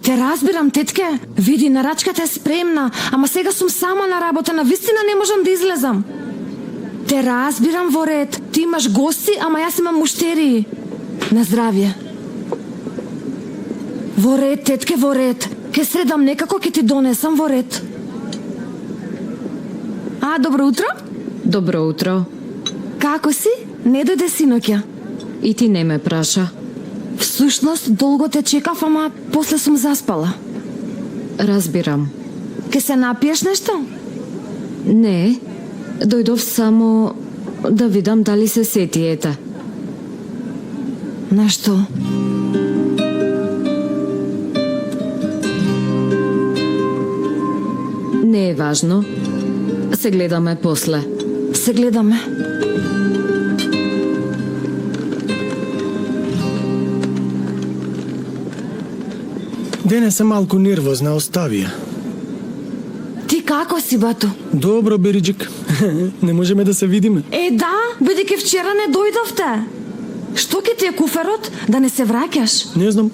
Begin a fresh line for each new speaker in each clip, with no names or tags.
Те разбирам, тетке. Види, нарачката е спремна, ама сега сум сама на работа, навистина не можам да излезам. Те разбирам, во ред. Ти имаш гости, ама јас имам муштери. На здравје. Во ред, тетке, во ред. Ке средам некако, ке ти донесам, во ред. Добро утро?
Добро утро.
Како си? Не дојде синоќа.
И ти не ме праша.
Всушност, долго те чекав, ама после сум заспала.
Разбирам.
Ке се напиеш нешто?
Не, дојдов само да видам дали се сетиете.
На што?
Не е важно. Се гледаме после.
Се гледаме.
Денес е малку нервозна, остави ја.
Ти како си, бато?
Добро, Бериджик. Не можеме да се видиме.
Да, бидејќи вчера не дојдовте. Што ке ти е куферот? Да не се враќаш?
Не знам.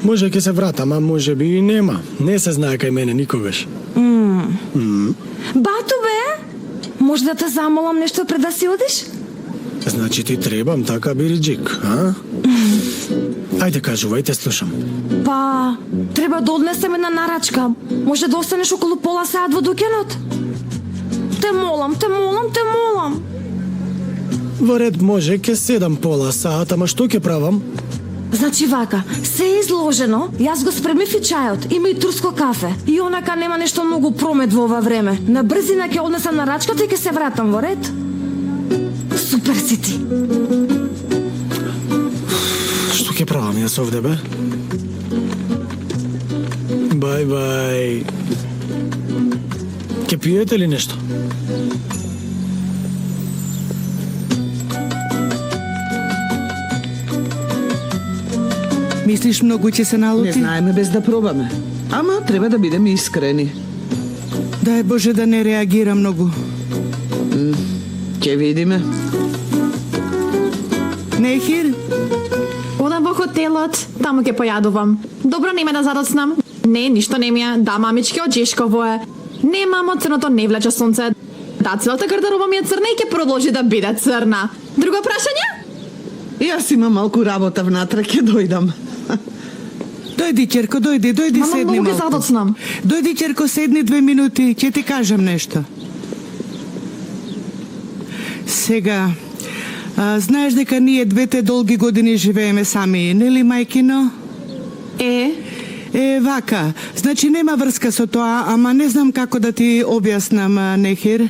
Може ќе се вратам, а може би и нема. Не се знае кај мене никогаш.
Бато, бе? Може да те замолам нешто пред да си одиш?
Значи ти требам така, Бериджик, а? Ајде, кажувај, те слушам.
Треба да однесем една нарачка. Може да останеш околу пола саат во дуќанот? Те молам, те молам, те молам.
Во ред може, ќе седам пола саат, ама што ќе правам?
Значи вака, се е изложено, јас го спремив и чајот, има и турско кафе. И онака нема нешто многу промет во ова време. На брзина ќе однесам нарачката и ќе се вратам, во ред? Супер си ти.
Што ќе правам јас овде, бе? Бај. Ќе пиете ли нешто?
Мислиш многу ќе се налути?
Не знаеме без да пробаме. Ама треба да бидеме искрени.
Дај Боже да не реагира многу.
Ќе видиме.
Нехир?
Одам во хотелот, таму ќе појадувам. Добро, нема да задоцнам. Не, ништо не ми е. Да, мамички, од Жешково е. Не, мамо, црното не влече сонце. Да, целата гардероба ми е црна и ќе продолжи да биде црна. Друго прашање?
Јас имам малку работа внатре, ќе дојдам.
Дојди, ќерко, дојди,
Мамо,
седни
многу ги
малку.
задоцнам.
Дојди, ќерко, седни 2 минути, ќе ти кажам нешто. Сега, знаеш дека ние двете долги години живееме сами, нели, мајкино? Вака, значи нема врска со тоа, ама не знам како да ти објаснам, Нехир.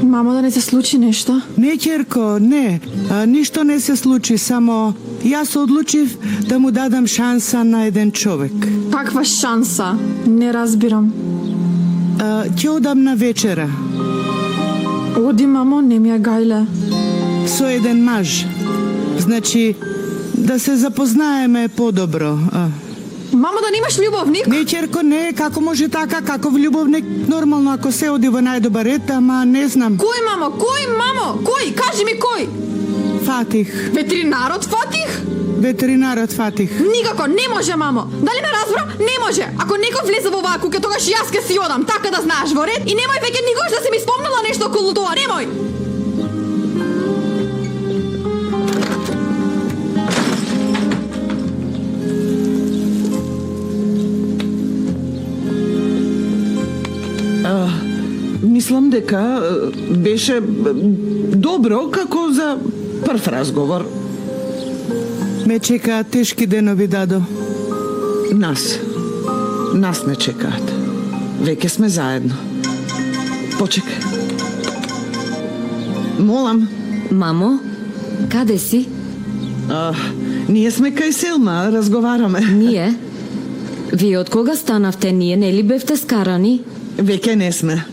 Мамо, да не се случи нешто?
Не, ќерко, не. Ништо не се случи, само јас одлучив да му дадам шанса на еден човек.
Каква шанса? Не разбирам.
Ќе одам на вечера
Оди, мамо, не ми е гајле.
со еден маж. Значи, да се запознаеме подобро.
Мамо, да немаш љубовник?
Не, ќерко, не, како може така, каков љубовник? Нормално ако се оди во најдобар ред, ама не знам.
Кој, мамо? Кој, мамо? Кој? Кажи ми кој?
Фатих.
Ветеринарот Фатих?
Ветеринарот Фатих.
Никако, не може, мамо. Дали ме разбра? Не може. Ако некој влезе во оваа куќа, тогаш јас ке си одам, така да знаеш, во ред. И немој веќе никогаш да си ми спомнала нешто околу тоа, немој.
Мислам дека беше добро како за прв разговор.
Ме чекаат тешки денови, дадо.
Нас не чекаат. Веќе сме заедно. Почекај. Молам.
Мамо, каде си?
Ние сме кај Селма, разговараме.
Ние? Вие од кога станавте? Ние нели бевте скарани?
Веќе не сме.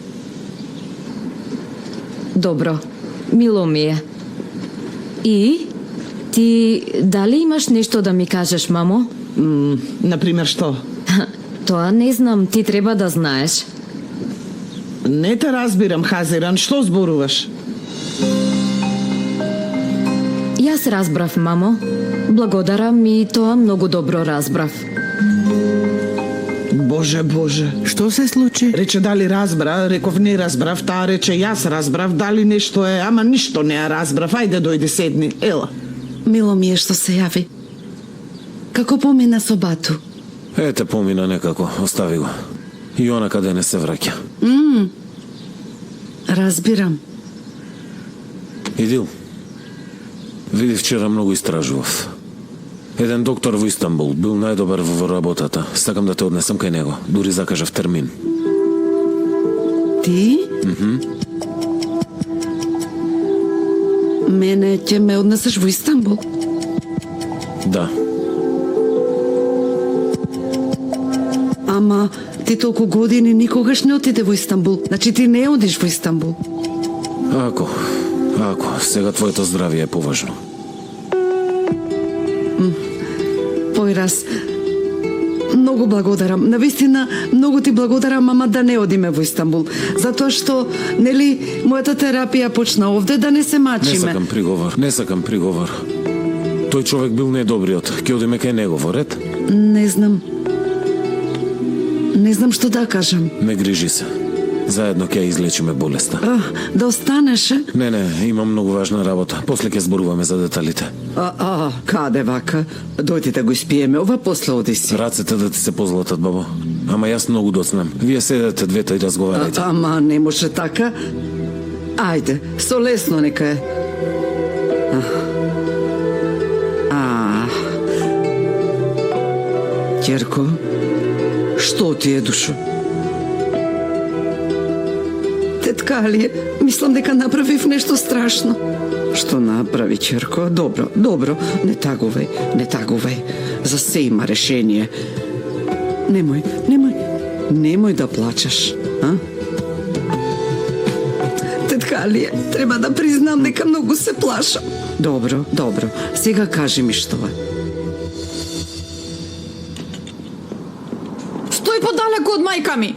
Добро, мило ми е. И? Ти дали имаш нешто да ми кажеш, мамо?
Например, што?
Тоа не знам, ти треба да знаеш.
Не те разбирам, Хазиран, што зборуваш?
Јас разбрав, мамо. Благодарам и тоа многу добро разбрав.
Боже, Боже.
Што се случи?
Рече дали разбра, реков не разбрав, таа рече јас разбрав, дали нешто е, ама ништо не ја разбрав. Ајде дојди седни, ела.
Мило ми е што се јави. Како помина собату?
Ете, помина некако, остави го. И она каде не се враќа.
Разбирам.
Идил, види вчера многу истражував. Еден доктор во Истанбул бил најдобар во работата. Сакам да те однесам кај него. Дури закажав термин.
Ти? Мене ќе ме однесеш во Истанбул?
Да.
Ама ти толку години никогаш не отиде во Истанбул. Значи ти не одиш во Истанбул.
Ако, сега твоето здравје е поважно.
Појраз, многу благодарам. Навистина, многу ти благодарам, ама да не одиме во Истанбул. Затоа што, нели, мојата терапија почна овде, да не се
Не
мачиме.
сакам приговор. Тој човек бил недобриот. Ќе одиме кај него во ред?
Не знам. Не знам што да кажам.
Не грижи се. Заедно ќе ја излечиме болеста.
Да останеш, е?
Не, имам многу важна работа. После ќе зборуваме за деталите.
Каде вака? Дојди да го испиеме, ова после оди си.
Рацете да ти се позлатат, бабо. Ама јас многу доцнам. Вие седете двете и разговарајте.
Ама не може така. Ајде, со лесно нека е. Ќерко, што ти е, душо? Тетка Алија, мислам дека направив нешто страшно. Што направи, ќерко? Добро, не тагувај. За се има решение. Немој да плачеш, а? Тетка Алија, треба да признам дека многу се плашам. Добро, сега кажи ми што е.
Стој подалеку од мајка ми.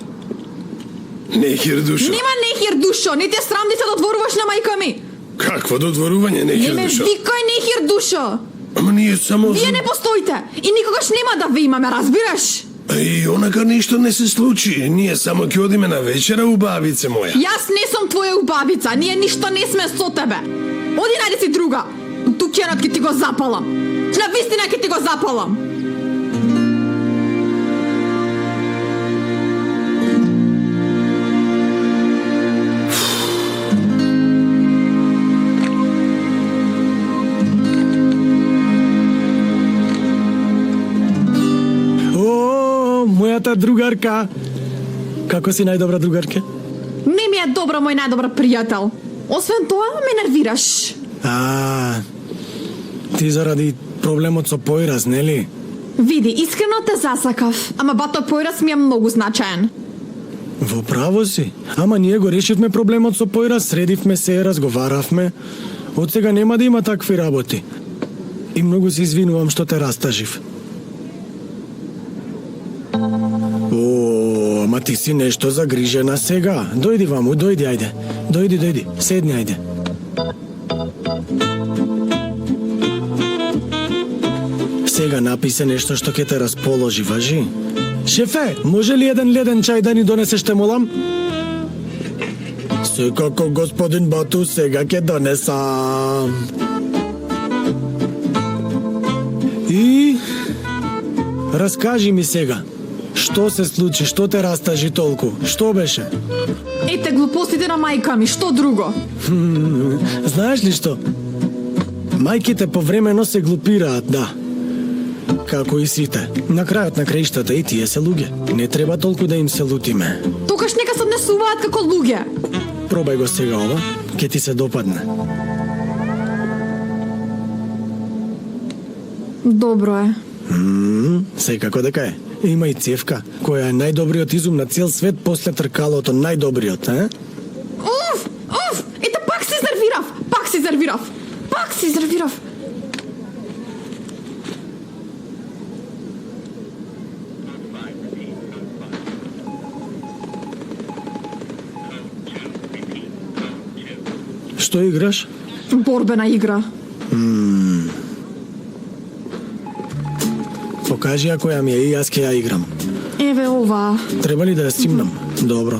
Нехир душо.
Нема нехир душо, не те срам да се додворуваш на мајка ми.
Какво додворување, нехир
Не ме
душо?
викај нехир душо.
Ама ние само...
Вие не постоите и никогаш нема да ве имаме, разбираш?
И онака ништо не се случи. Ние само ќе одиме на вечера, убавице моја.
Јас не сум твоја убавица, ние ништо не сме со тебе. Оди најди си друга. Тукерот ќе ти го запалам. На вистина ќе ти го запалам.
Мојата другарка. Како си најдобра другарка?
Не ми е добро, мој најдобар пријател. Освен тоа, ме нервираш.
Ти заради проблемот со Појраз, нели?
Види, искрено те засакав, ама бато Појраз ми е многу значаен.
Во право си. Ама ние го решивме проблемот со Појраз, средивме се, разговаравме. Од сега нема да има такви работи. И многу се извинувам што те растажив. Ама ти си нешто загрижена сега. Дојди ваму, дојди, ајде. Дојди, седни, ајде. Сега написе нешто што ќе те расположи, важи. Шефе, може ли еден леден чај да ни донесеш, те молам? Секако, господин Бату, сега ќе донесам. И... раскажи ми сега. Што се случи? Што те растажи толку? Што беше?
Ете глупостите на мајка ми, што друго?
Знаеш ли што? Мајките повремено се глупираат, да. Како и сите. На крајот на краиштата и тие се луѓе. Не треба толку да им се лутиме.
Тогаш нека се однесуваат како луѓе.
Пробај го сега ова, ќе ти се допадне.
Добро е.
Секако дека е. Има и Цевка, која е најдобриот изум на цел свет после тркалото, најдобриот, е?
Уф! Ете, пак се изервирав.
Што играш?
Борбена игра.
Покажи ја која ми е и јас ќе ја играм.
Еве ова.
Треба ли да ја симнам? Добро.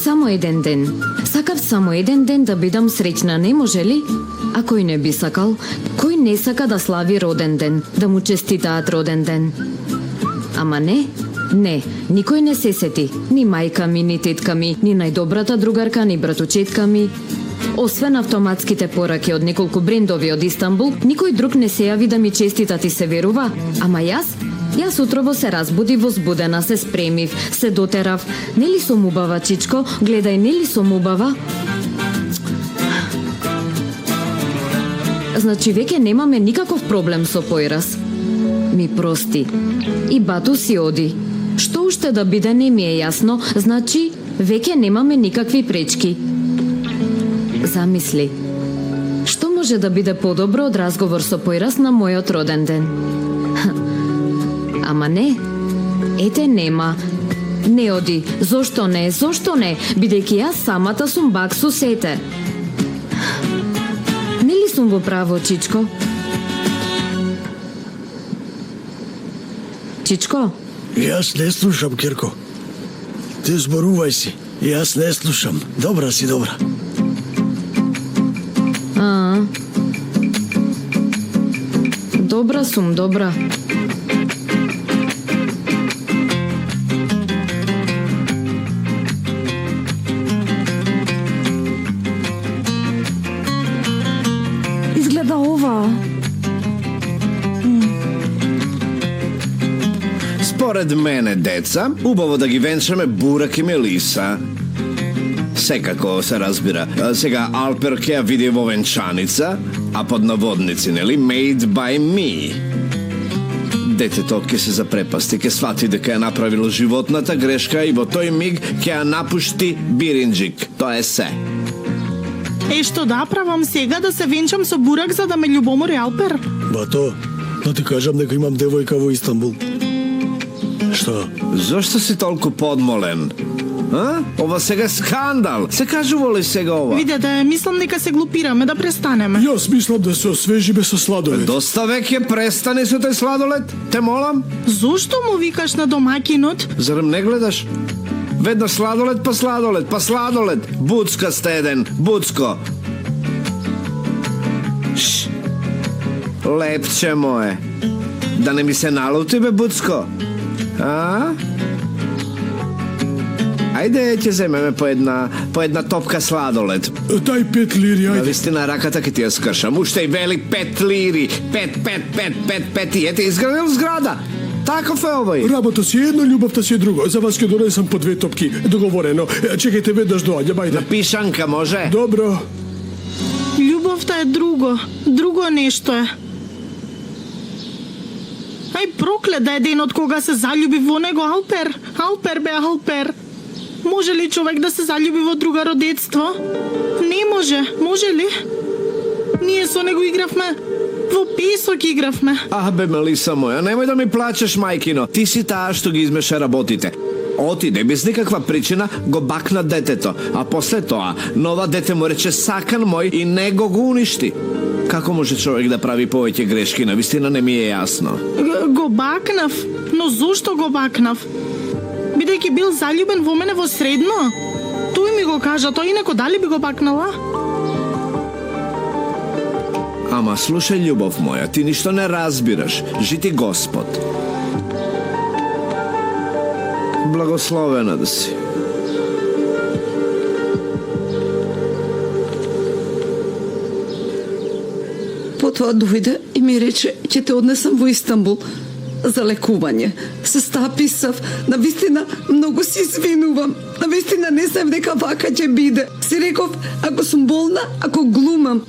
Само еден ден. Сакав само еден ден да бидам среќна, не може ли? А кој не би сакал? Кој не сака да слави роден ден, да му честитаат роден ден? Ама не, никој не се сети. Ни мајка ми, ни тетка ми, ни најдобрата другарка, ни братучетка ми. Освен автоматските пораки од неколку брендови од Истанбул, никој друг не се јави да ми честита, ти се верува? Ама Јас утрово се разбуди возбудена, се спремив, се дотерав. Нели сум убава, чичко? Гледај, нели сум убава? Значи, веќе немаме никаков проблем со Појрас. Ми прости. И Бату си оди. Што уште да биде не ми е јасно, значи, веќе немаме никакви пречки. Замисли. Што може да биде подобро од разговор со Појрас на мојот роден ден? Ама не, ете нема. Не оди, зошто не, бидејќи јас самата сум бак со сете. Нели сум во право, чичко? Чичко?
Јас не слушам, Кирко. Ти зборувај си. Јас не слушам. Добра си, добра.
Добра сум, добра.
Изгледа ова.
Според мене, деца, убаво да ги венчаме Бурак и Мелиса. Секако се разбира. Сега Алпер ќе ја види во венчаница, а под наводници, нели, made by me. Детето ќе се запрепасти, ќе свати дека ја направило животната грешка и во тој миг ќе ја напушти Биринџик. Тоа е се.
Што да правам сега, да се венчам со Бурак за да ме љубомори Алпер?
Бато, да ти кажам дека имам девојка во Истанбул. Што?
Зошто си толку подмолен? Ова сега скандал. Се кажува ли сега ова?
Видете, мислам дека се глупираме, да престанеме.
Јас мислам да се освежиме со сладолед.
Доста веќе престани со тој сладолед, те молам.
Зошто му викаш на домакинот?
Зарем не гледаш? Веднаш сладолед, па сладолед, па сладолед. Буцка сте еден, буцко. Лепче мое. Да не ми се налути, бе, буцко. Ајде ќе земеме по една топка сладолед.
Дај 5 лири, ајде.
Навистина раката ќе ти ја скршам. Уште и вели 5 лири. 5. И ете изградил зграда. Таков е овој.
Работа си едно, љубовта си друго. За вас ќе донесам по 2 топки. Договорено. Чекајте веднаш доаѓа, бајде.
На пишанка може?
Добро.
Љубовта е друго. Друго нешто е. Ај проклет да е денот кога се заљуби во него Алпер. Алпер бе, Алпер. Може ли човек да се заљуби во друга родетство? Не може. Може ли? Ние со него игравме. Во песок игравме.
Бе, Мелиса моја, немој да ми плачеш, мајкино. Ти си таа што ги измеша работите. Отиде без никаква причина, го бакна детето, а после тоа нова дете му рече сакан мој и него го уништи. Како може човек да прави повеќе грешки, навистина не ми е јасно.
Го бакнав, но зошто го бакнав? Бидејќи бил заљубен во мене во средно? Тој ми го кажа, тој инако дали би го бакнала?
Ама слушај, љубов моја, ти ништо не разбираш. Жити Господ. Благословена да си.
Потоа дојде и ми рече, ќе те однесам во Истанбул за лекување. Се стаписав, навистина многу се извинувам. Навистина не знаев дека вака ќе биде. Си реков, ако сум болна, ако глумам,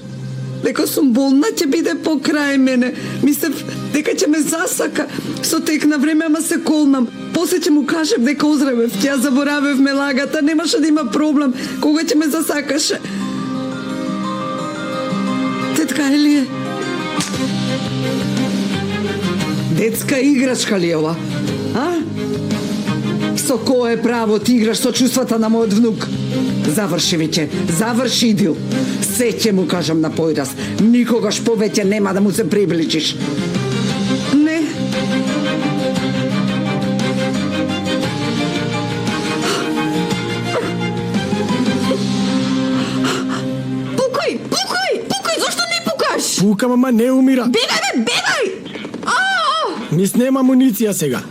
дека сум болна, ќе биде покрај мене. Мислев дека ќе ме засака со тек на време, ама се колнам. После ќе му кажем дека оздравев, ќе ја заборавев мелагата, немаше да има проблем кога ќе ме засакаше. Тетка Елие, Детска играчка ли е ова? А? Со кое право ти играш со чувствата на мојот внук? Заврши веќе, заврши Идил. Се ќе му кажам на Појрас. Никогаш повеќе нема да му се приближиш. Не.
Пукај, зошто не пукаш?
Пукам, ама не умира.
Бегај!
Мис нема амуниција сега.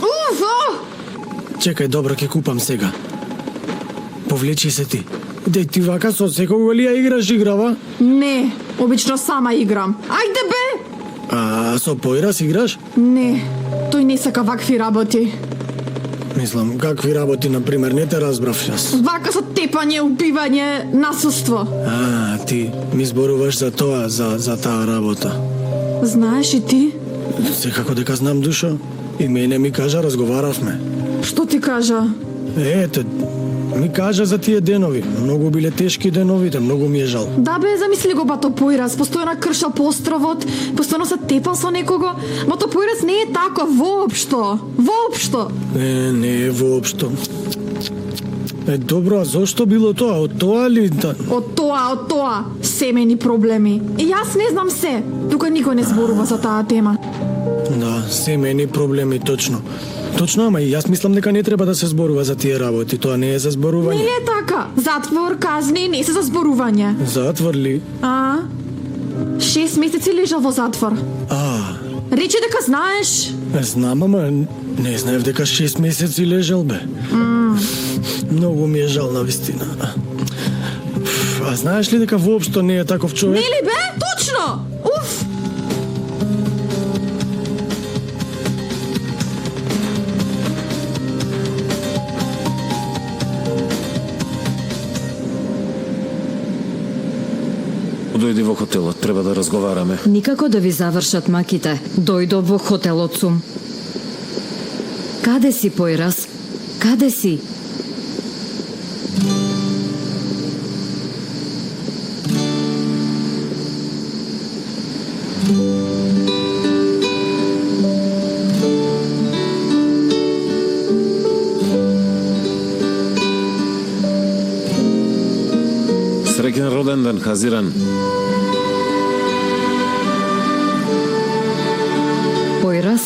Уф,
Чекај, добро, ќе купам сега. Повлечи се ти. Деј ти вака со секој ли ја играш играва?
Не, обично сама играм. Ајде бе!
А со Појрас играш?
Не, тој не сака вакви работи.
Мислам, какви работи, например, не те разбрав јас.
Вака со тепање, убивање, насуство.
А, ти ми зборуваш за тоа, за таа работа.
Знаеш и ти?
Секако дека знам, душо. И мене ми кажа, разговаравме.
Што ти кажа?
Ете, ми кажа за тие денови. Многу биле тешки деновите, многу ми е жал.
Да бе, замисли го бато Појрас, постојано кршал по островот, постојано се тепал со некого. Бато Појрас не е тако воопшто.
Не е воопшто. Добро, а зошто било тоа? Од тоа ли?
Од тоа, семени проблеми. И јас не знам се, тука никој не зборува за таа тема.
Да, семени проблеми, точно. Точно, ама и јас мислам дека не треба да се зборува за тие работи, тоа не е за зборување.
Не е така. Затвор, казни, не се за зборување.
Затвор ли?
6 месеци лежал во затвор. Речи дека знаеш.
Знам, ама не знаев дека 6 месеци лежал, бе. Многу ми е жал, навистина. А знаеш ли дека воопшто не е таков човек?
Не ли бе? Точно! Уф!
Дојди во хотелот, треба да разговараме.
Никако да ви завршат маките. Дојдов во хотелот сум. Каде си, Појрас? Каде си?
Среќен роден ден, Хазиран.
Појрас?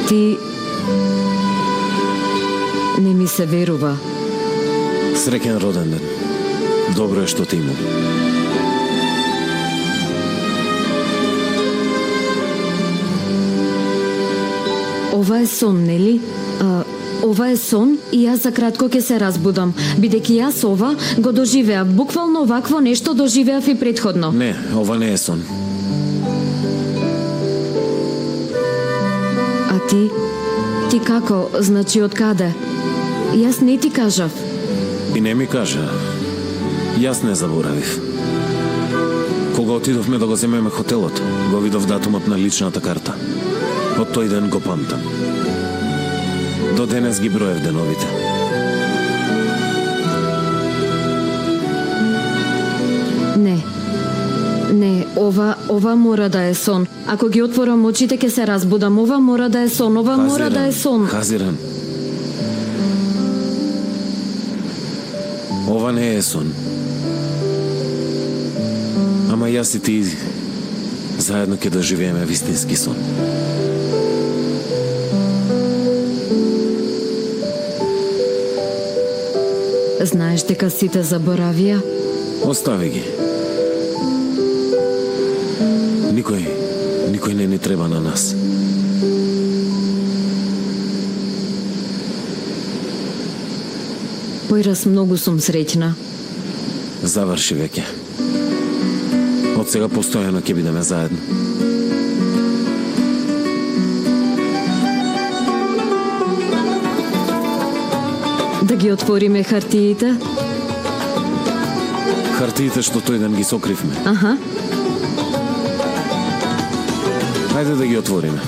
Ти не ми се верува.
Среќен роден ден. Добро е што ти имам.
Ова е сон, нели? Ова е сон и јас за кратко ќе се разбудам, бидејќи јас ова го доживеав, буквално вакво нешто доживеав и претходно.
Не, ова не е сон.
А ти? Ти како? Значи од каде? Јас не ти кажав.
И не ми кажа. Јас не заборавив. Кога отидовме да го земеме хотелот, го видов датумот на личната карта. Од тој ден го памтам. До денес ги броев деновите.
Не, ова мора да е сон. Ако ги отворам очите ќе се разбудам. Ова мора да е сон, ова мора да е сон.
Хазиран. Ова не е сон. Ама јас и ти заедно ќе доживееме вистински сон.
Знаеш дека сите заборавија?
Остави ги. Никој не ни треба на нас.
Појрас, многу сум среќна.
Заврши веќе. Од сега постојано ќе бидеме заедно.
Да ги отвориме хартиите?
Хартиите што тој ден ги сокривме.
Аха.
Хајде да ги отвориме.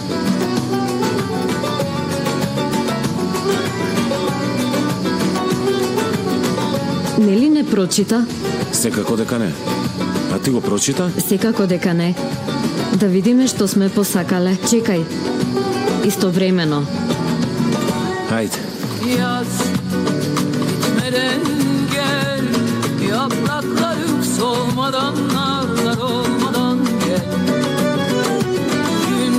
Нели не прочита?
Секако дека не. А ти го прочита?
Секако дека не. Да видиме што сме посакале. Чекај. Истовремено.
Ајде.
Yaz gitmeden gel, yapraklarım solmadan, narlar olmadan gel. Gün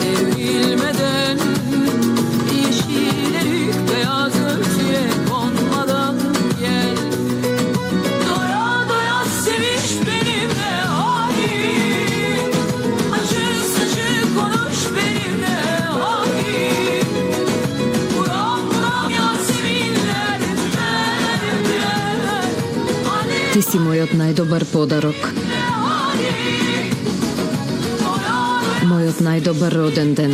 devrilmeden, yeşil erik beyaz örtüye konmadan gel. Doya doya seviş benimle halim, açık saçık konuş benimle halim.
Ти си мојот најдобар подарок. Мојот најдобар роден ден.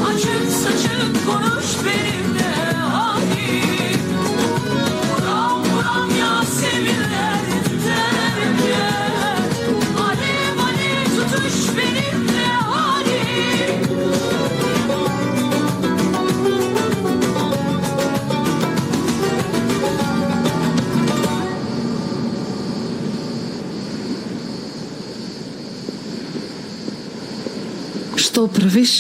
Açık saçık konuş benimle halim. Buram buram Yaseminler tüter gel. Alev alev tutuş benimle halim.
Што правиш?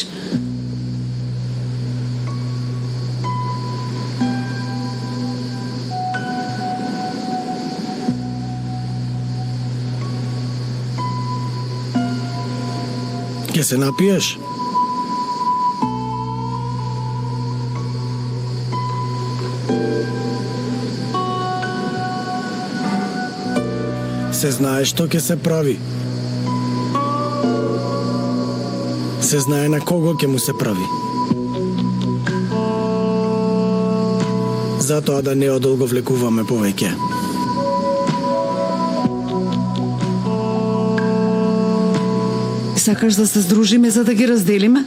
Ќе се напиеш? Се знае што ќе се прави. Се знае на кого ќе му се прави. Затоа да не одолго влекуваме повеќе.
Сакаш да се здружиме за да ги разделиме?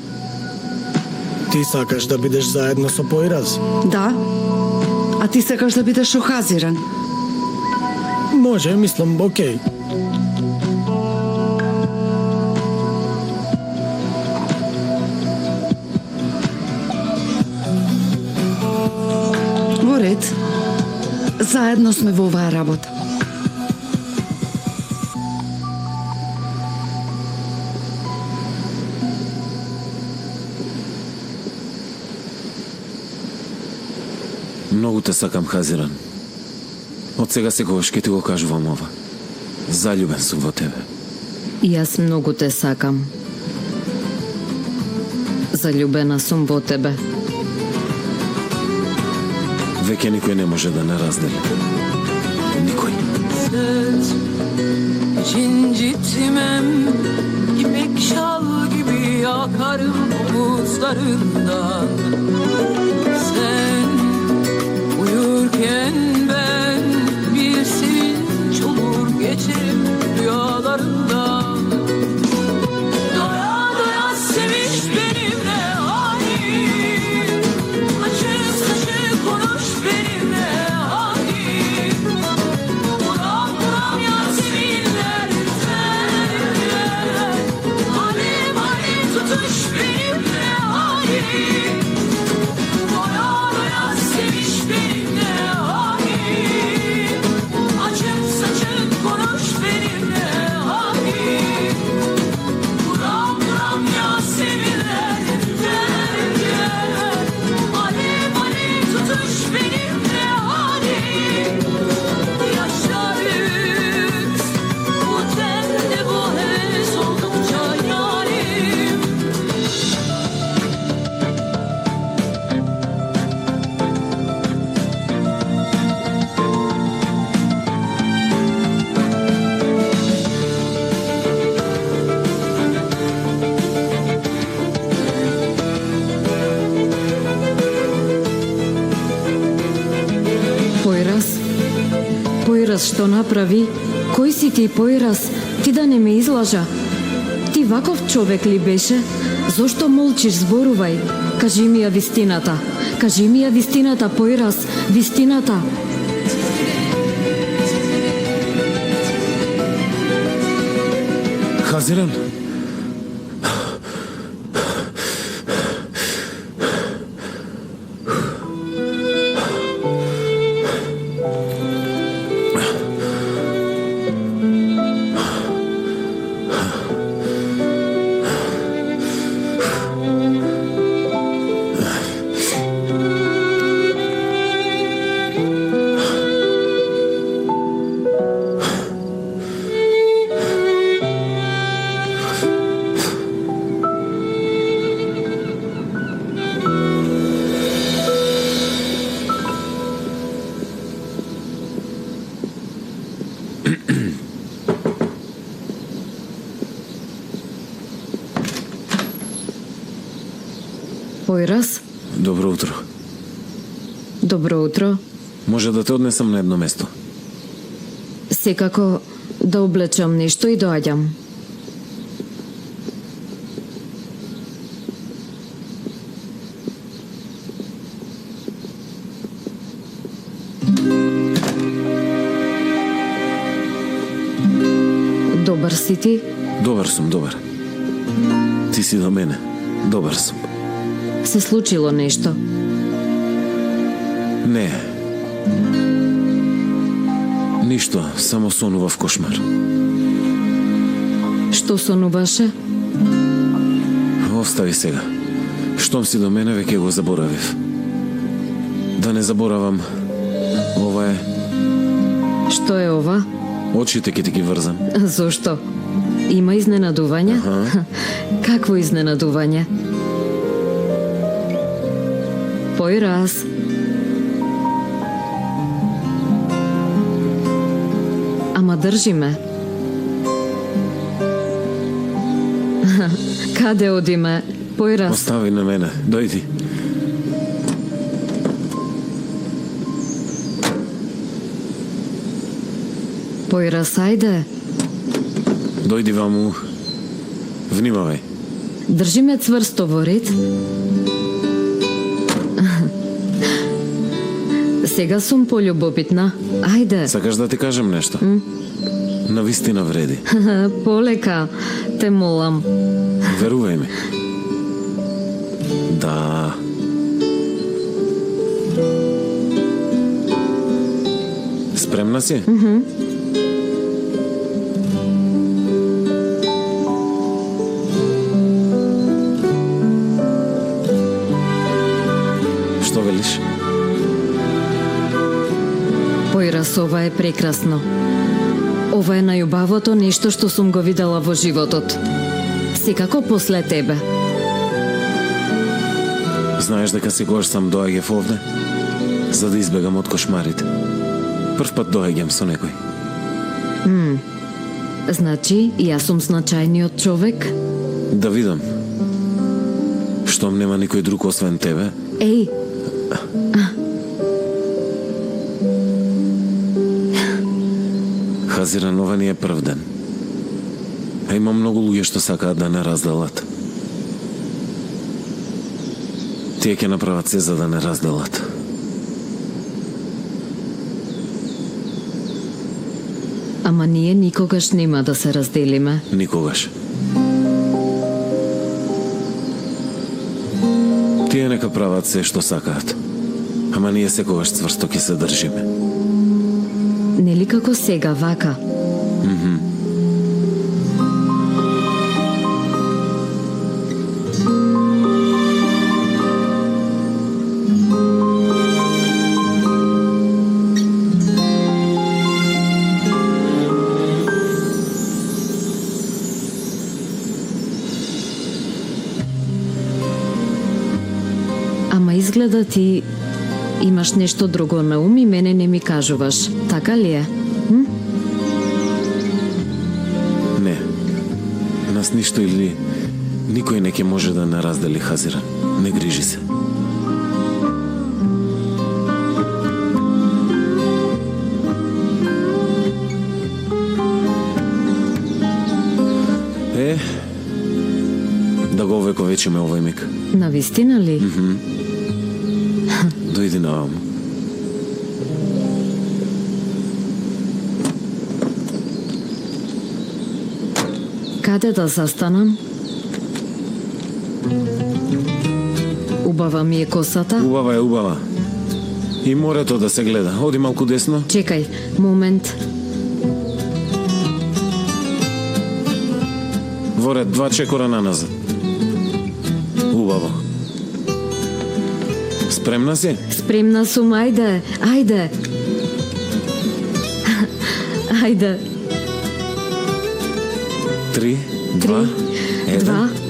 Ти сакаш да бидеш заедно со Појраз?
Да. А ти сакаш да бидеш охазиран?
Може, мислам, окей.
Во ред. Заедно сме во оваа работа.
Многу те сакам, Хазиран. Од сега секогаш ќе ти го кажувам ова. Заљубен сум во тебе.
И јас многу те сакам. Заљубена сум во тебе.
Веќе никој не може да не раздели. Никој.
Söz incitmem, ipek şal gibi yakarım omuzlarından. Sen uyurken ben bir sevinç olur geçerim rüyalarından. Doya doya seviş benimle halim, açık saçık konuş benimle halim. Buram buram Yaseminler tüter, alev alev tutuş benimle halim. Doya doya seviş benimle halim, açık saçık konuş benimle halim. Buram buram Yaseminler tüter, alev alev tutuş benimle halim. Yaşlarız bu tende bu heves oldukça yarim.
Појраз? Појраз што направи? Кој си ти, Појраз? Ти да не ме излажа? Ти ваков човек ли беше? Зошто молчиш, зборувај? Кажи ми ја вистината. Кажи ми ја вистината, Појраз. Вистината.
Хазиран?
Појраз,
Добро утро.
добро утро.
Може да те однесам на едно место?
Секако да облечам нешто и доаѓам. Добар си ти?
Добар сум, добар. Ти си до мене. Добар сум.
Се случило нешто?
Не. Ништо, само сонував кошмар.
Што сонуваше?
Остави сега. Штом си до мене, веќе го заборавив. Да не заборавам. Ова е...
Што е ова?
Очите ќе ти ги врзам.
Зошто? Има изненадување?
Аха.
Какво изненадување? Појраз. Ама држи ме. Каде одиме? Појраз.
Остави на мене. Дојди.
Појраз, ајде.
Дојди ваму. Внимавај.
Држи ме цврсто во ред. Сега сум полюбопитна. Ајде.
Сакаш да ти кажем нешто? Навистина вреди.
Полека, те молам.
Верувај ми. Да. Спремна си? Што велиш?
Појраз, ова е прекрасно. Ова е најубавото нешто што сум го видела во животот. Секако после тебе.
Знаеш дека секогаш сам доаѓав овде, за да избегам од кошмарите. Прв пат доаѓам со некој.
Значи, јас сум значајниот човек?
Да видам. Штом нема никој друг освен тебе,
Еј,
Хазиран, ова ни е прв ден. А има многу луѓе што сакаат да не разделат. Тие ќе направат се за да не разделат.
ама ние никогаш нема да се разделиме.
Никогаш. Тие нека прават се што сакаат. Ама ние секогаш цврсто ќе се држиме.
Нели како сега вака? Ама изгледа ти имаш нешто друго на ум и мене не ми кажуваш. Така ли е?
Не. Нас ништо или никој не ќе може да не раздели, Хазиран. Не грижи се. Да го овековечиме овој миг.
Навистина ли?
Дојди наваму.
Каде да застанам? Убава ми е косата.
Убава е, убава. И морето да се гледа. Оди малку десно.
Чекај, момент.
Во ред, 2 чекора наназад. Убаво. Спремна си?
Спремна сум, ајде, ајде. Ајде.
3,
3,
2, 1.
2.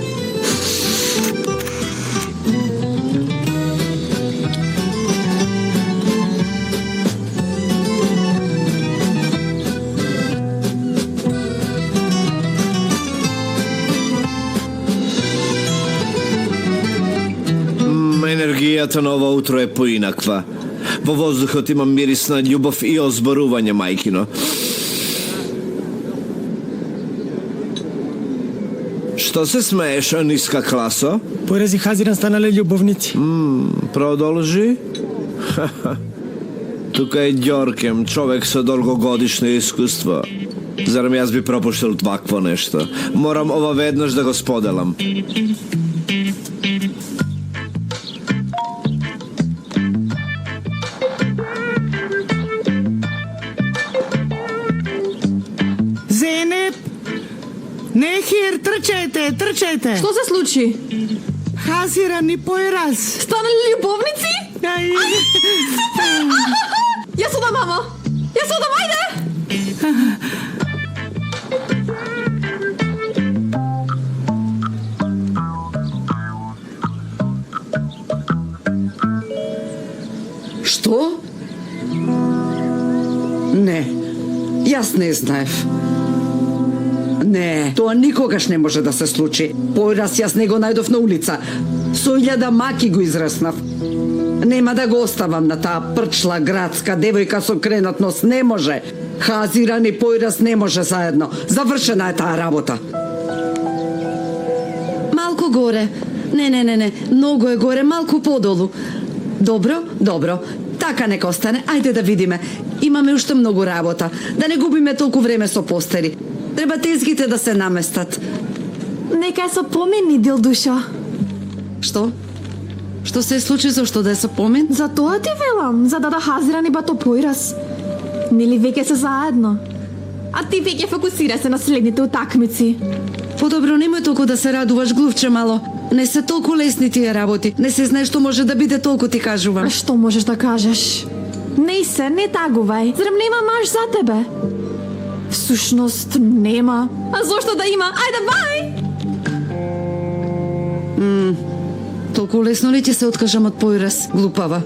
Атмосферата на ова утро е поинаква. Во воздухот има мирис на љубов и озборување, мајкино. Што се смееш, ниска класо?
Појраз и Хазиран станале љубовници.
Продолжи. Тука е Ѓоркем, човек со долгогодишно искуство. Зарем јас би пропуштил твакво нешто? Морам ова веднаш да го споделам.
Зенеп! Нехир, трчајте!
Што се случи?
Хазиран и Појраз.
Станали љубовници?
Ај.
Јас одам, мамо! Јас одам, ајде!
Што? Не, јас не знаев. Не, тоа никогаш не може да се случи. Појраз јас не го најдов на улица. Со 1000 маки го израснав. Нема да го оставам на таа прчла градска девојка со кренат нос. Не може. Хазиран и Појраз не може заедно. Завршена е таа работа. Малку горе. Не. Многу е горе, малку подолу. Добро. Така нека остане. Ајде да видиме. Имаме уште многу работа. Да не губиме толку време со постери. Треба тезгите да се наместат.
Нека е со помени, Дилдуша.
Што? Што се случи, зашто да е со помен?
За тоа ти велам, за да Хазиран и бато Појраз. Нели веќе се заедно? А ти веќе фокусира се на следните утакмици.
Подобро, немој толку да се радуваш, глувче мало. Не се толку лесни тие работи. Не се знае што може да биде, толку ти кажувам.
А што можеш да кажеш? Не тагувај. Зарем нема маж за тебе? Всушност нема. А зошто да има? Ајде, бај!
Толку лесно ли ќе се откажам од Појраз, глупава?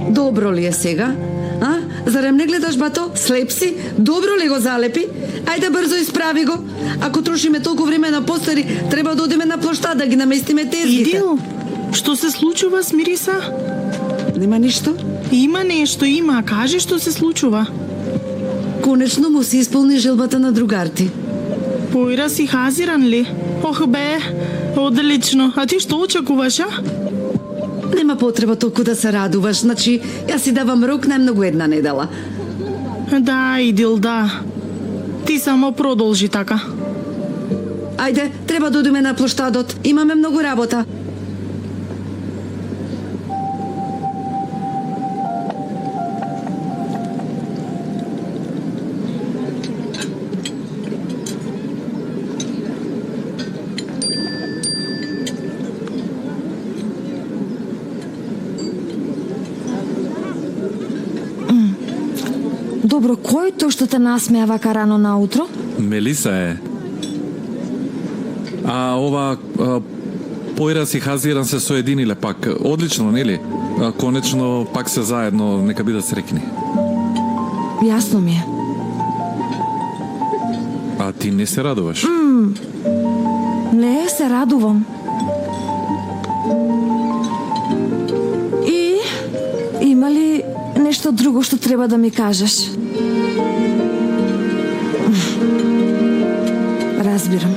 Добро ли е сега? А? Зарем не гледаш, бато? Слеп си? Добро ли го залепи? Ајде брзо исправи го. Ако трошиме толку време на постери, треба да одиме на площад да ги наместиме тезгите.
Идил, што се случува с Мириса?
Нема ништо?
Има нешто, има. Кажи што се случува.
Конечно му се исполни желбата на другарти.
Појраз и Хазиран ли? Ох бе, одлично. А ти што очекуваш, а?
Нема потреба толку да се радуваш. Значи, јас си давам рок најмногу 1 недела.
Да, Идил, да. Ти само продолжи така.
Ајде, треба да одиме на площадот. Имаме многу работа.
Добро, кој тој што те насмеа вака рано наутро?
Мелиса е. А ова Појраз и Хазиран се соединиле пак. Одлично, нели? Конечно пак се заедно, нека бидат среќни.
Јасно ми е.
А ти не се радуваш?
Не, се радувам. И има ли нешто друго што треба да ми кажеш? Разбирам.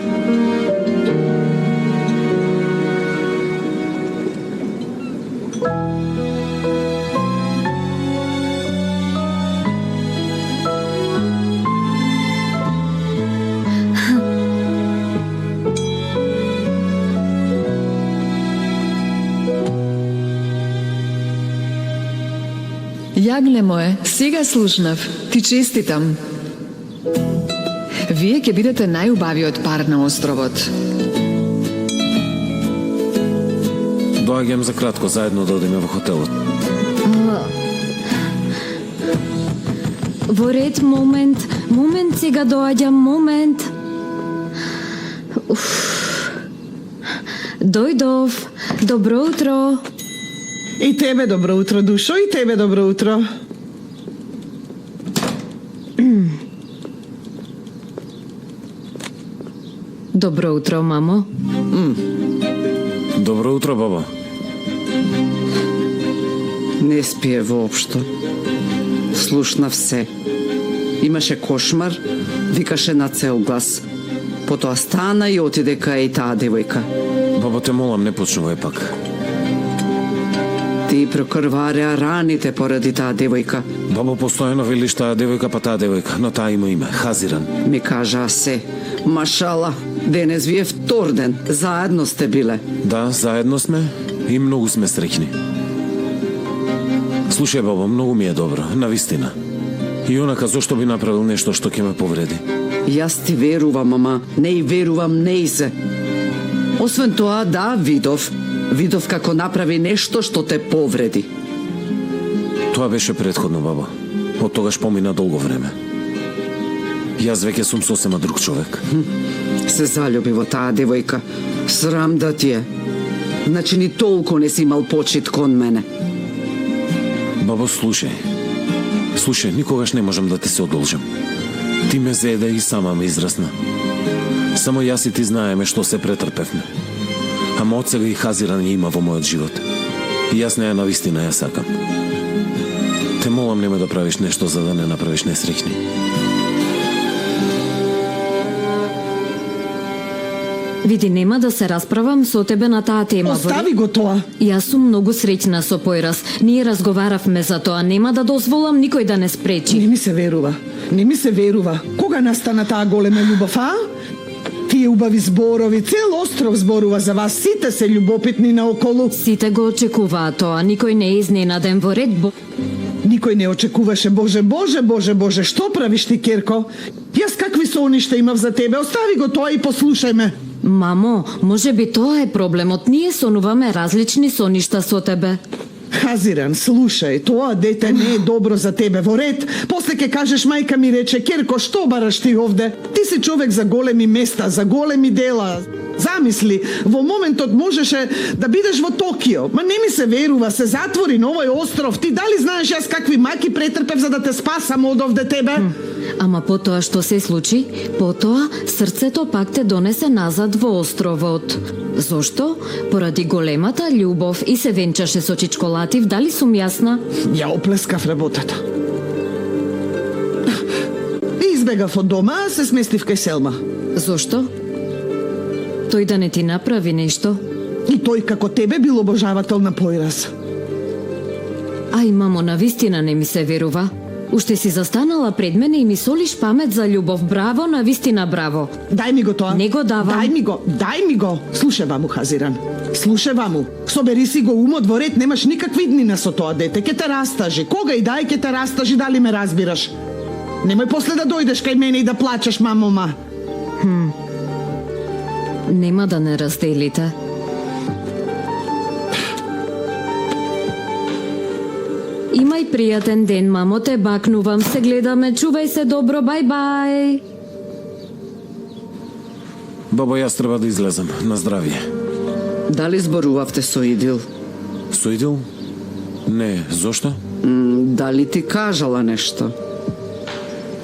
Јагле мое, сега слушнав. Ти честитам. Вие ќе бидете најубавиот пар на островот.
Доаѓам за кратко, заедно да одиме во хотелот.
Во ред, момент сега доаѓам, момент. Дојдов. Добро утро.
И тебе добро утро, Душо, и тебе добро утро.
Добро утро, мамо.
Добро утро, баба.
Не спие воопшто. Слушнав се. Имаше кошмар, викаше на цел глас. Потоа стана и отиде кај таа девојка.
Баба, те молам, не почнувај пак.
Ти прокрвареа раните поради таа девојка.
Баба, постојано велиш таа девојка, па таа девојка, но таа има име, Хазиран.
Ми кажаа се. Машала, денес ви е втор ден. Заедно сте биле.
Да, заедно сме и многу сме среќни. Слушај, баба, многу ми е добро, навистина. И онака зошто би направил нешто што ќе ме повреди?
Јас ти верувам, ама не и верувам неизе. Освен тоа, да, видов како направи нешто што те повреди.
Тоа беше претходно, баба. Од тогаш помина долго време. Јас веќе сум сосема друг човек.
Се залюби во таа девојка. Срам да ти е. Значи ни толку не си имал почит кон мене.
Баба, слушај. Слушај, никогаш не можам да ти се одолжам. Ти ме зеде и сама ме израсна. Само јас и ти знаеме што се претрпевме. Ама од сега и Хазиран ја има во мојот живот. И јас неја навистина ја сакам. Те молам, нема да правиш нешто за да не направиш несреќни.
Види, нема да се расправам со тебе на таа тема.
Остави го тоа.
Јас сум многу среќна со Појрас. Ние разговаравме за тоа. Нема да дозволам никој да не спречи.
Не ми се верува. Не ми се верува. Кога настана таа голема љубов, а? Тие убави зборови, цел остров зборува за вас. Сите се љубопитни наоколу.
Сите го очекуваат тоа. Никој не е изненаден во ред.
Никој не очекуваше. Боже, што правиш ти, Керко? Јас какви соништа имав за тебе? Остави го тоа и послушај ме.
Мамо, може би тоа е проблемот. Ние сонуваме различни соништа со тебе.
Хазиран, слушај, тоа дете не е добро за тебе, во ред. После ќе кажеш, мајка ми рече, Керко, што бараш ти овде? Ти си човек за големи места, за големи дела. Замисли, во моментот можеше да бидеш во Токио. Ма не ми се верува, се затвори на овој остров. Ти дали знаеш јас какви маки претрпев за да те спасам од овде тебе?
Ама потоа што се случи? Потоа срцето пак те донесе назад во островот. Зошто? Поради големата љубов и се венчаше со Чичколатив, дали сум јасна?
Ја оплескав работата. И избегав од дома, се сместив кај Селма.
Зошто? Тој да не ти направи нешто?
И тој како тебе бил обожавател на Појрас.
Ај, мамо, навистина не ми се верува. Уште си застанала пред мене и ми солиш памет за љубов. Браво, навистина браво.
Дај ми го тоа.
Не го давам.
Дај ми го. Слушај, ваму, Хазиран. Слушај, ваму. Собери си го умот во ред, немаш никакви днина со тоа дете. Ке те растажи. Кога и дај ке те растажи, дали ме разбираш? Немој после да дојдеш кај мене и да плачеш, мамома.
Нема да не разделите. Имај пријатен ден, мамо, те бакнувам, се гледаме, чувај се добро, бај-бај.
Баба, јас треба да излезам, на здравие.
Дали зборувавте со Идил?
Со Идил? Не, зошто?
Дали ти кажала нешто?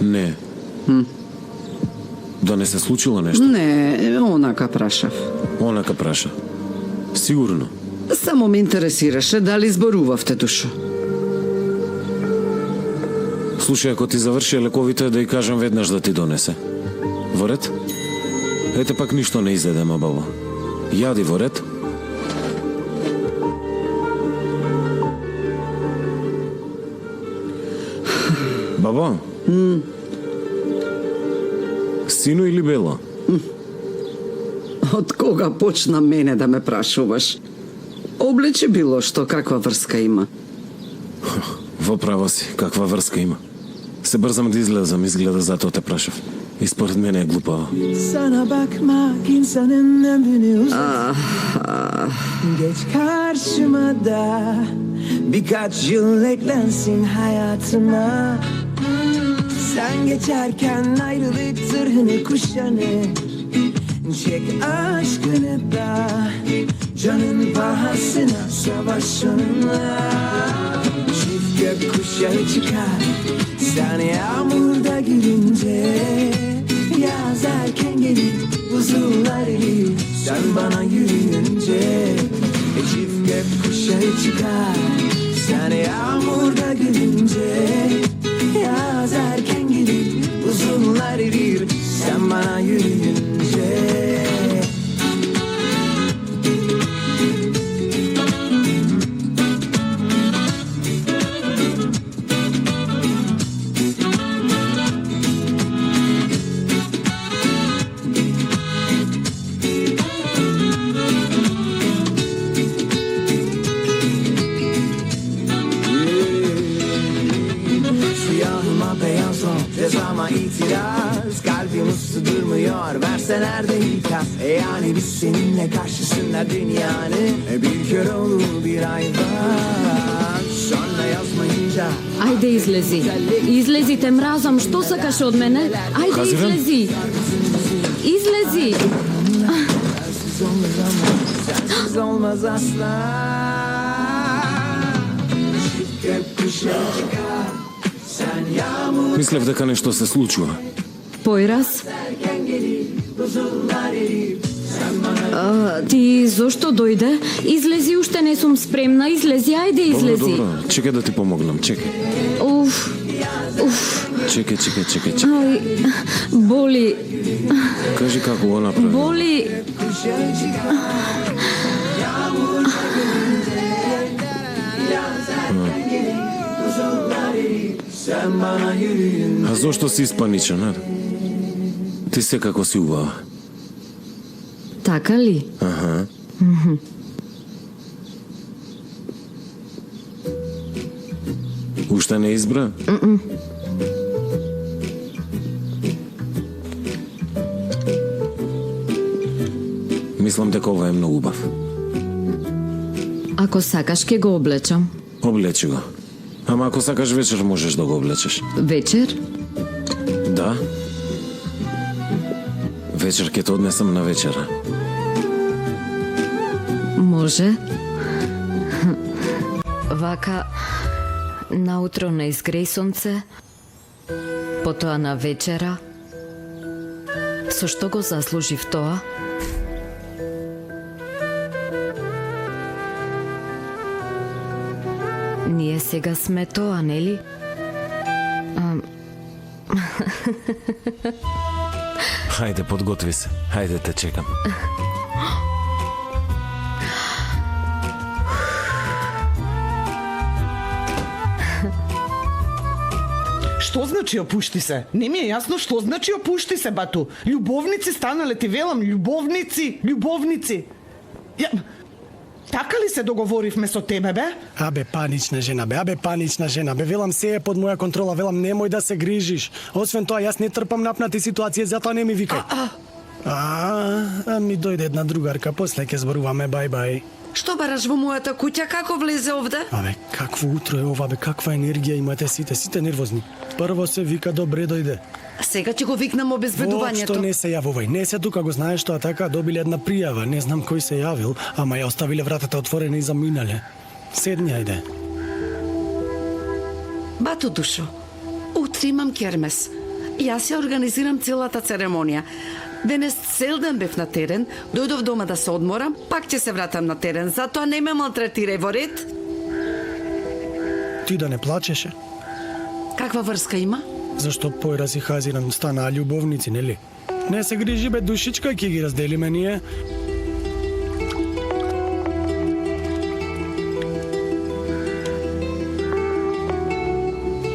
Не. Да не се случило нешто?
Не, онака прашав.
Онака праша. Сигурно.
Само ме интересираше дали зборувавте, душо.
Слушај, ако ти заврши лековите, да ја кажам веднаш да ти донесе. Во ред? Ете пак ништо не изедема, баба. Јади во ред? Баба? Сино или бело?
Од кога почна мене да ме прашуваш? Облече било што, каква врска има?
Во право си, каква врска има. Се брзам да излезам, изгледа затоа те прашав. И според мене е глупаво.
Sana bakmak insanın ömrünü uzat. Geç karşıma da birkaç yıl eklensin hayatıma. Sen geçerken ayrılık zırhını kuşanı. Çek aşkını da canın pahasına savaş onunla. Çift gökkuşağı çıkar sen yağmurda gülünce. Yaz erken gelir buzullar erir sen bana yürüyünce. dışarı çıkar. Sen yağmurda gülünce yaz erken gelir, buzullar erir sen bana yürüyünce. Ama itiraz kalbim ısı durmuyor. Verse nerede ikaz? Yani biz seninle karşısında dünyanın bir kör olur bir ay var. Sonra yazmayınca
Ајде излези. Излези, те мразам. Што сакаш од мене? Ајде
Казирам.
излези. Излези.
sensiz olmaz asla. Gökkuşağı çıkar. Sen yağmur
Мислев дека нешто се случува.
Појраз,
erken gelir, buzullar erir sen bana.
ти зошто дојде? Излези, уште не сум спремна. Излези, ајде
Добро,
излези.
добро. Чекај да ти помогнам. Чекај.
Уф. Уф.
Чекај.
Ај, боли.
Кажи како го направи.
Боли.
Gökkuşağı çıkar. Yağmur gülünce yaz erken gelir, buzullar erir sen bana yürüyünce.
А зошто си испаничен, а? Ти секако си убава.
Така ли?
Аха. Уште не избра? Мислам дека ова е многу убав.
Ако сакаш, ке го облечам.
Облечи го. Ама ако сакаш вечер можеш да го облечеш.
Вечер?
Да? Вечер ќе те однесам на вечера.
Може. Вака, наутро на изгреј сонце, потоа на вечера. Со што го заслужив тоа? Ние сега сме тоа, нели?
Хајде, подготви се. Хајде, те чекам.
Што значи опушти се? Не ми е јасно што значи опушти се, бату. Љубовници станале, ти велам, љубовници. Ја, така ли се договоривме со тебе, бе?
Абе, панична жена, бе, велам се е под моја контрола, велам немој да се грижиш. Освен тоа, јас не трпам напнати ситуација, затоа не ми викај. Ми дојде една другарка, после ќе зборуваме, бај.
Што бараш во мојата куќа, како влезе овде?
Абе, какво утро е ова, бе, каква енергија имате сите нервозни. Прво се вика добре дојде.
Сега ќе го викнам обезбедувањето.
Воопшто не се јавувај, не се тука, го знаеш тоа така, добиле една пријава, не знам кој се јавил, ама ја оставиле вратата отворена и заминале. Седни, ајде.
Бато Душо, утре имам кермес. Јас ја организирам целата церемонија. Денес цел ден бев на терен, дојдов дома да се одморам, пак ќе се вратам на терен, затоа не ме малтретирај, во ред?
Ти да не плачеше?
Каква врска има?
Зашто Појраз и Хазиран станаа љубовници, нели? Не се грижи, бе, душичка, ќе ги разделиме ние.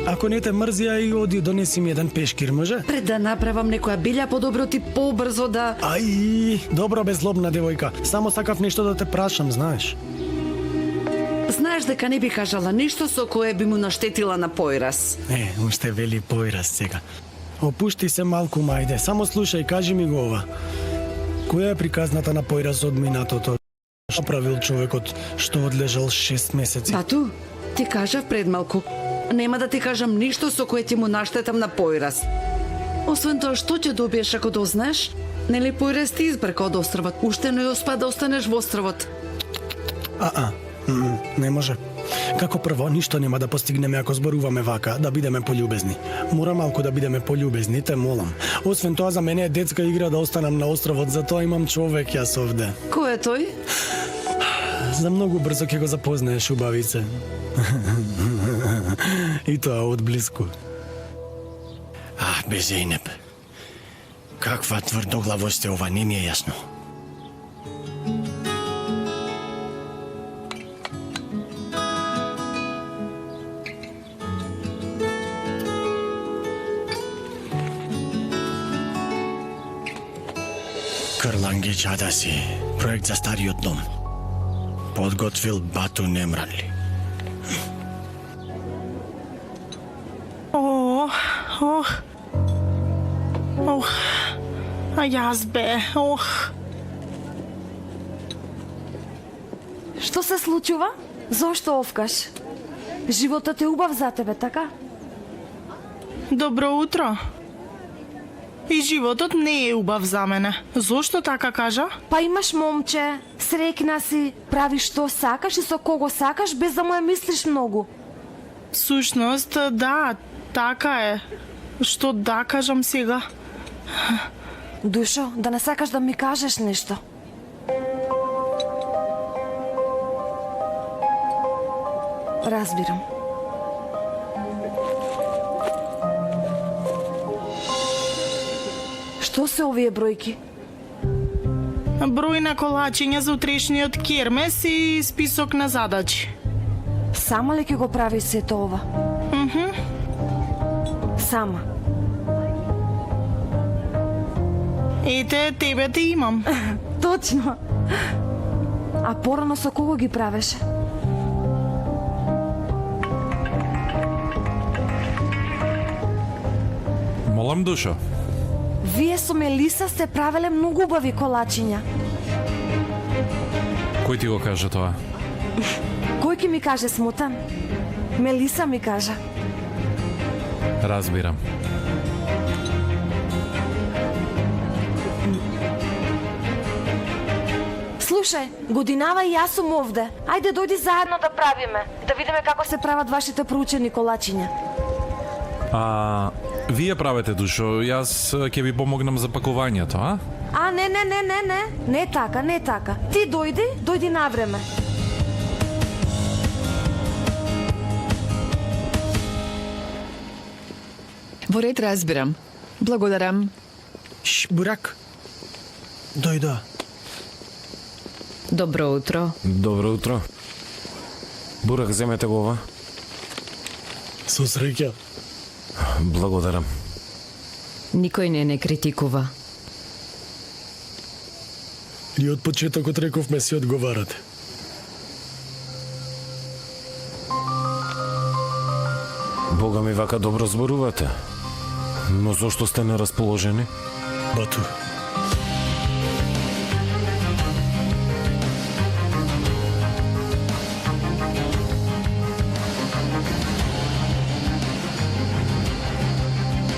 Ако не те мрзија и оди донеси ми еден пешкир, може?
Пред да направам некоја билја, подобро ти побрзо да...
Ај, добро бе, злобна девојка. Само сакав нешто да те прашам, знаеш.
Знаеш дека не би кажала ништо со кое би му наштетила на Појраз.
Уште вели Појраз сега. Опушти се малку, мајде. Само слушај, кажи ми го ова. Која е приказната на Појраз од минатото? Што правил човекот што одлежал 6 месеци?
Бату, ти кажав пред малку. Нема да ти кажам ништо со кое ти му наштетам на Појраз. Освен тоа, што ќе добиеш ако дознаеш? Нели Појраз ти избрка од островот? Уште не успа да останеш во островот.
Не може. Како прво, ништо нема да постигнеме ако зборуваме вака, да бидеме пољубезни. Мора малку да бидеме пољубезни, те молам. Освен тоа, за мене е детска игра да останам на островот, затоа имам човек јас овде.
Кој е тој?
За многу брзо ќе го запознаеш убавице. И тоа од близко. Бе Зейнеп. Каква тврдоглавост е ова, не ми е јасно. Крланги Чадаси, проект за стариот дом. Подготвил Бату Немранли.
А јас бе,
Што се случува? Зошто овкаш? Животот е убав за тебе, така?
Добро утро. И животот не е убав за мене. Зошто така кажа?
Па имаш момче, срекна си, правиш што сакаш и со кого сакаш без да му ја мислиш многу.
Всушност, да, така е. Што да кажам сега?
Душо, да не сакаш да ми кажеш нешто. Разбирам. Што се овие бројки?
Број на колачиња за утрешниот кермес и список на задачи.
Сама ли ќе го прави сето ова? Сама.
Ете, тебе те имам.
Точно. А порано со кого ги правеше?
Молам, Душо.
Вие со Мелиса сте правеле многу убави колачиња.
Кој ти го кажа тоа?
Кој ќе ми каже, Смутан? Мелиса ми кажа.
Разбирам.
Слушај, годинава и јас сум овде. Ајде дојди заедно да правиме. Да видиме како се прават вашите проучени колачиња.
Вие правете, Душо, јас ќе ви помогнам за пакувањето, а?
Не. Не така, не така. Ти дојди на време.
Во ред, разбирам. Благодарам.
Бурак. Дојда.
Добро утро.
Добро утро. Бурак, земете го ова.
Со среќа.
Благодарам.
Никој не критикува.
И од почетокот рековме си одговарате.
Бога ми, вака добро зборувате. Но зошто сте нерасположени?
Бату.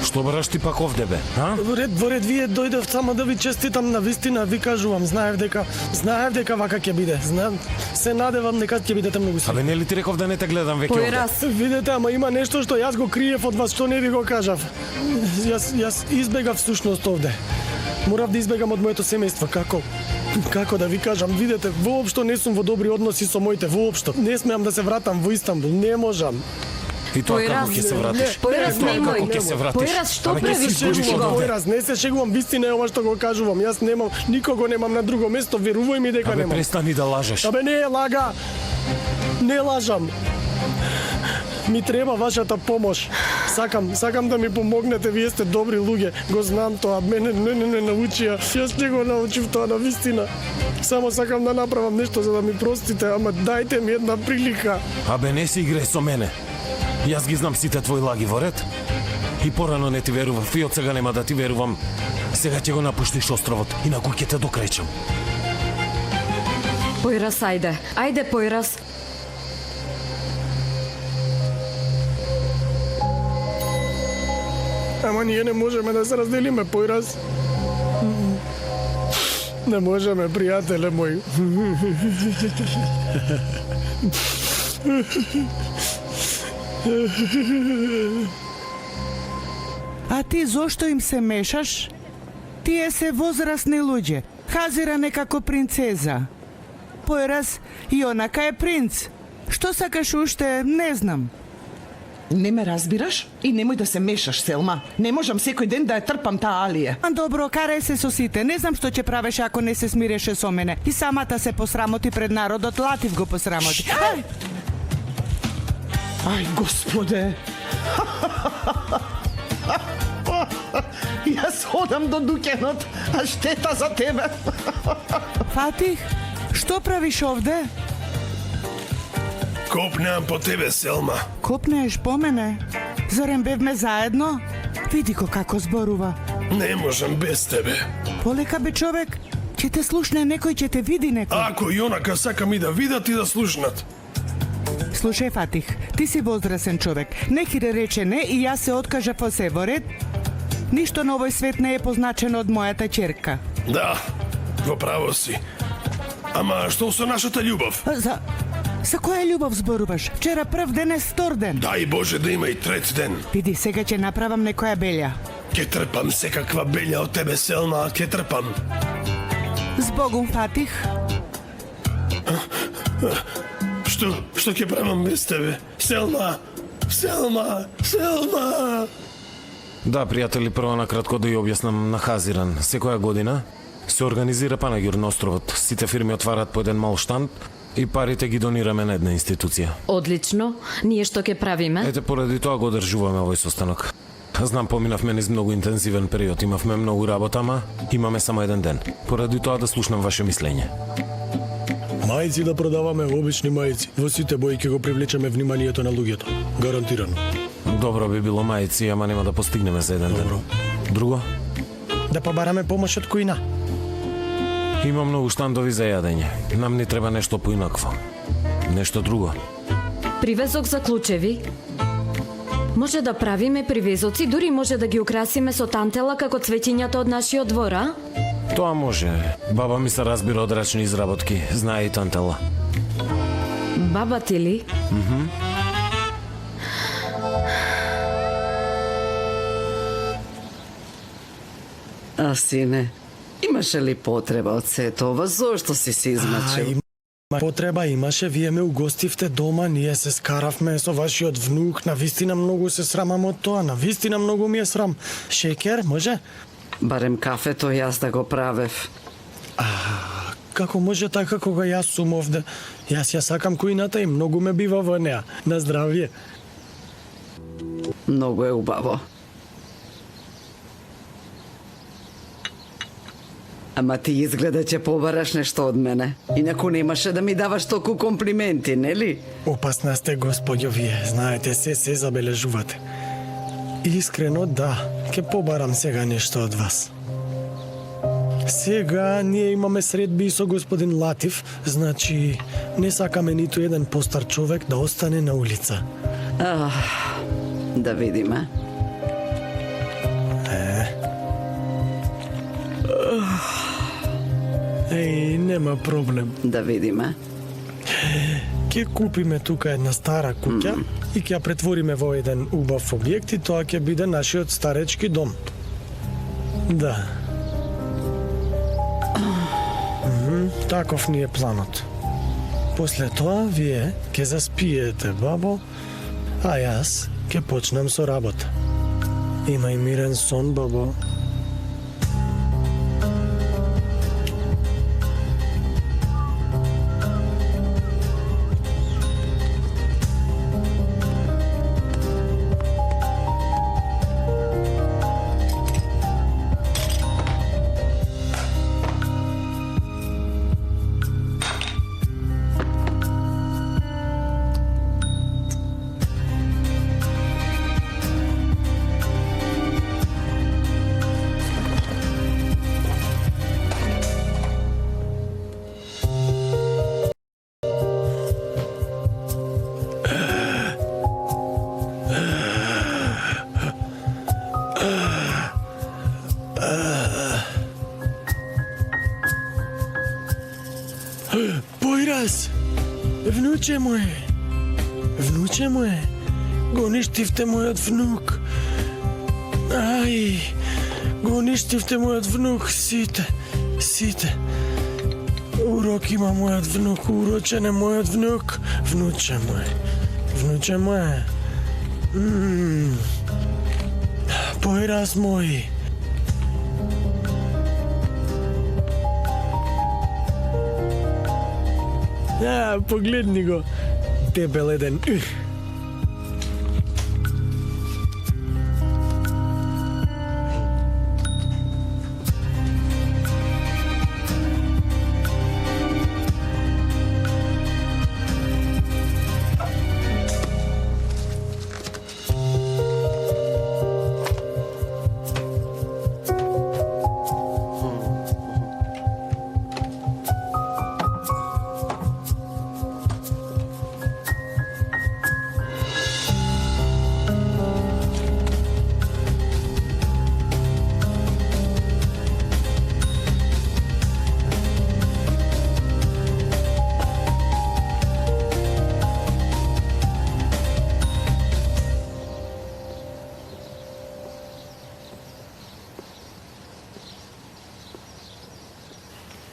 Што бараш ти пак овде, бе?
Во ред, вие дојдов само да ви честитам, на вистина ви кажувам, знаев дека вака ќе биде. Се надевам дека ќе бидете многу среќни.
Нели ти реков да не те гледам веќе овде?
Видете, ама има нешто што јас го криев од вас, што не ви го кажав. Јас избегав всушност овде. Морав да избегам од моето семејство, како да ви кажам, видете, воопшто не сум во добри односи со моите, воопшто. Не смеам да се вратам во Истанбул, не можам.
И тоа како ќе се вратиш?
Појраз, немој.
Појраз,
што правиш го?
Појраз, не се шегувам, вистина е ова што го кажувам. Јас никого немам на друго место, верувај ми дека немам.
Престани да лажеш.
Не е лага. Не лажам. Ми треба вашата помош. Сакам да ми помогнете, вие сте добри луѓе. Го знам тоа, мене не научија. Јас не го научив тоа на вистина. Само сакам да направам нешто за да ми простите, ама дајте ми една прилика.
Не си играј со мене. Јас ги знам сите твои лаги, во ред? И порано не ти верував, и од сега нема да ти верувам. Сега ќе го напуштиш островот, инаку ќе те докрајчам.
Појраз, ајде Појраз.
Ама ние не можеме да се разделиме, Појраз. Не можеме, пријателе мој.
А ти зошто им се мешаш? Тие се возрастни луѓе. Хазира некако принцеза. Појраз, и онака е принц. Што сакаш уште, не знам.
Не ме разбираш и немој да се мешаш, Селма. Не можам секој ден да ја трпам таа Алија.
Добро, карај се со сите. Не знам што ќе правеше ако не се смиреше со мене. И самата се посрамоти пред народот, Латив го посрамоти. Ај!
Ај, господе. Јас ходам до Дукенот, а штета за тебе.
Фатих, што правиш овде?
Копнеам по тебе, Селма.
Копнееш по мене? Зарем бевме заедно? Види го како зборува.
Не можам без тебе.
Полека бе човек, ќе те слушне некој, ќе те види некој.
Ако и онака сакам и да видат и да слушнат.
Слушај, Фатих, ти си возрасен човек. Нехире рече не и јас се откажав во се, во ред? Ништо на овој свет не е позначено од мојата ќерка.
Да, во право си. Ама што со нашата љубов?
За која љубов зборуваш? Вчера прв ден е втор ден.
Дај Боже да има и трет ден.
Види, сега ќе направам некоја белја.
Ке трпам секаква белја од тебе, Селма, ке трпам.
Збогум, Фатих.
Што ќе правам без тебе? Селма! Селма! Селма!
Да, пријатели, прво на кратко да ја објаснам на Хазиран. Секоја година се организира панагир на островот. Сите фирми отварат по еден мал штанд и парите ги донираме на една институција.
Одлично. Ние што ќе правиме?
Ете, поради тоа го одржуваме овој состанок. Знам, поминавме низ многу интензивен период, имавме многу работа, ама имаме само еден ден. Поради тоа да слушнам ваше мислење.
Мајци да продаваме, обични мајци. Во сите бои ќе го привлечеме вниманието на луѓето. Гарантирано.
Добро би било мајци, ама нема да постигнеме за еден ден. Друго?
Да побараме помош од коина.
Има многу штандови за јадење. Нам ни треба нешто поинакво. Нешто друго.
Привезок за клучеви. Може да правиме привезоци, дури може да ги украсиме со тантела како цветињата од нашиот двор, а?
Тоа може. Баба ми се разбира од рачни изработки. Знае и тантела.
Баба ти ли?
А, сине, имаше ли потреба од сето ова? Зошто си се измачил?
Потреба имаше, вие ме угостивте дома, ние се скаравме со вашиот внук, навистина многу се срамам од тоа, навистина многу ми е срам. Шекер, може?
Барем кафето јас да го правев.
Како може така кога јас сум овде? Јас ја сакам коината и многу ме бива во неа. На здравје.
Многу е убаво. Ама ти изгледа ќе побараш нешто од мене. Инаку немаше да ми даваш толку комплименти, нели?
Опасна сте, господјо, вие. Знаете, се забележувате. Искрено, да. Ке побарам сега нешто од вас. Сега ние имаме средби и со господин Латив, значи не сакаме ниту еден постар човек да остане на улица.
Да видиме.
Нема проблем.
Да видиме.
Ке купиме тука една стара куќа и ќе ја претвориме во еден убав објект и тоа ќе биде нашиот старечки дом. Да. Таков ни е планот. После тоа вие ќе заспиете, бабо, а јас ќе почнам со работа. Имај мирен сон, бабо. Појраз! Внуче моје, го уништивте мојот внук. Го уништивте мојот внук, сите. Урок има мојот внук, урочен е мојот внук. Внуче мој. Внуче мој. Појраз мој. Погледни го. Дебел еден.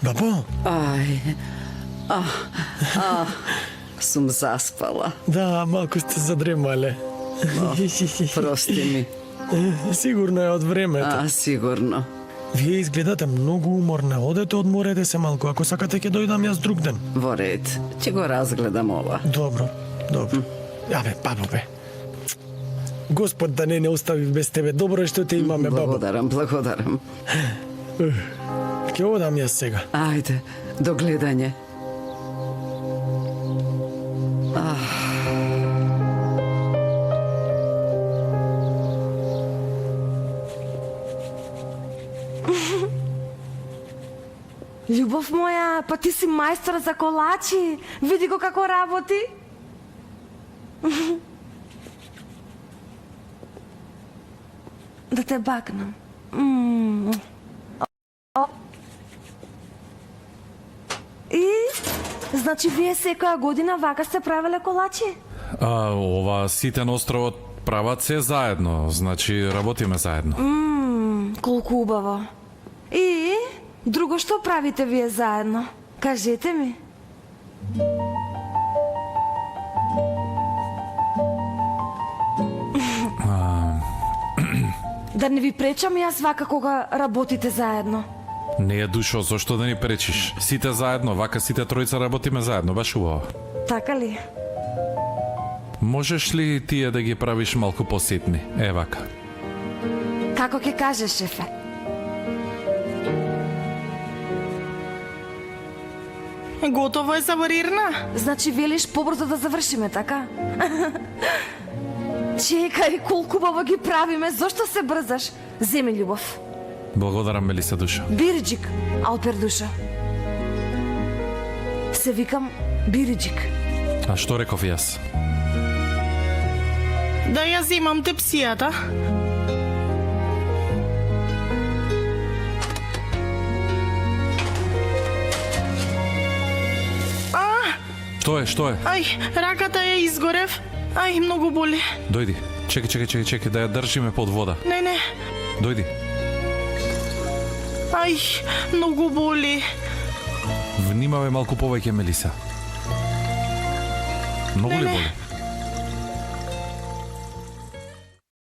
Бабо?
Сум заспала.
Да, малку сте задремале.
Прости ми.
Сигурно е од времето.
Сигурно.
Вие изгледате многу уморна. Одете, одморете се малку. Ако сакате ќе дојдам јас друг ден.
Во ред. Ќе го разгледам ова.
Добро. Јаве, бабо бе. Господ да не остави без тебе. Добро е што те имаме, бабо.
Благодарам.
Ќе одам јас сега.
Ајде, до гледање.
Љубов моја, па ти си мајстор за колачи. Види го како работи. Да те бакнам. И, значи вие секоја година вака сте правеле колачи?
Ова сите на островот прават се заедно, значи работиме заедно.
Колку убаво. И, друго што правите вие заедно? Кажете ми. Да не ви пречам јас вака кога работите заедно.
Не е душо, зошто да ни пречиш? Сите заедно, вака сите тројца работиме заедно, баш убаво.
Така ли?
Можеш ли тие да ги правиш малку посетни? Вака.
Како ќе кажеш, шефе?
Готово е за варирна?
Значи велиш побрзо да завршиме, така? Чекај, колку баба ги правиме, зошто се брзаш? Земи, љубов.
Благодарам, Мелиса душа.
Бириджик, Алпер душа. Се викам Бириджик.
А што реков јас?
Да ја земам тепсијата.
Што е?
Ај, раката ја изгорев. Ај, многу боли.
Дојди. Чекај, да ја држиме под вода.
Не.
Дојди.
Ај, многу боли.
Внимавај малку повеќе, Мелиса. Многу ли боли?